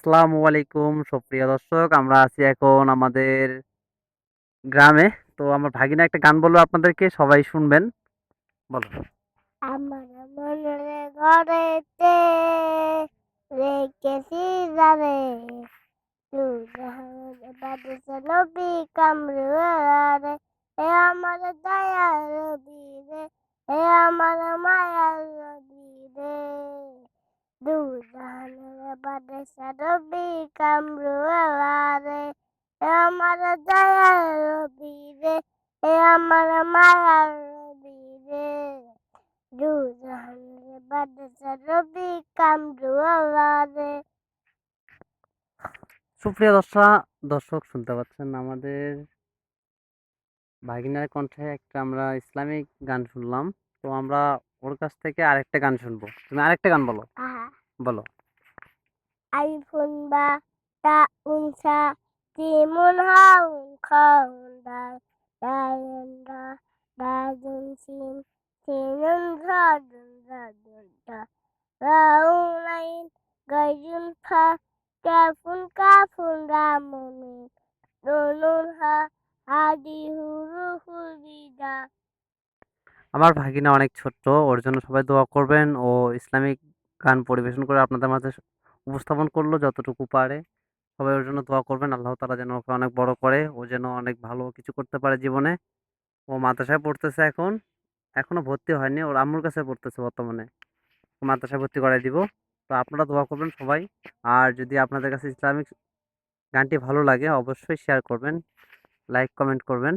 আসসালামু আলাইকুম সুপ্রিয় দর্শক। আমরা আছি এখন আমাদের গ্রামে। তো আমার ভাগিনা একটা গান বললো আপনাদেরকে, সবাই শুনবেন। বলো। আমার মনের ঘরেতে রেখেছি জানে বাদশা নবী কামরুয়ারে এ আমার দয়ার নবী রে এ আমার মায়ার নবী রে দুজাহানের বাদশা নবী কামরুয়ারে এ আমার দয়ার নবী রে এ আমার মায়ার নবী রে দুজাহানের বাদশা নবী কামরুয়ারে। সুপ্রিয় দর্শক শুনতে পাচ্ছেন আমাদের ভাগিনার কণ্ঠে একটা আমরা ইসলামিক গান শুনলাম। তো আমরা ওর কাছ থেকে আরেকটা গান শুনবো। তুমি আরেকটা গান বলো। Aha. বলো। iPhone ba ta unsa timun haun kaun da da dun sin sinun dun da raun lain gayun pa kafun ramunin nunun ha hadi huru hurida. আমার ভাগিনা অনেক ছোট্ট, ওর জন্য সবাই দোয়া করবেন। ও ইসলামিক গান পরিবেশন করে আপনাদের মাঝে উপস্থাপন করলো যতটুকু পারে। সবাই ওর জন্য দোয়া করবেন, আল্লাহ তাআলা যেন ওকে অনেক বড় করে, ও যেন অনেক ভালো কিছু করতে পারে জীবনে। ও মাদ্রাসায় পড়তেছে এখন, এখনো ভর্তি হয়নি, ওর আম্মুর কাছে পড়তেছে বর্তমানে। মাদ্রাসায় ভর্তি করাই দিব। তো আপনারা দোয়া করবেন সবাই। আর যদি আপনাদের কাছে ইসলামিক গানটি ভালো লাগে অবশ্যই শেয়ার করবেন, লাইক কমেন্ট করবেন।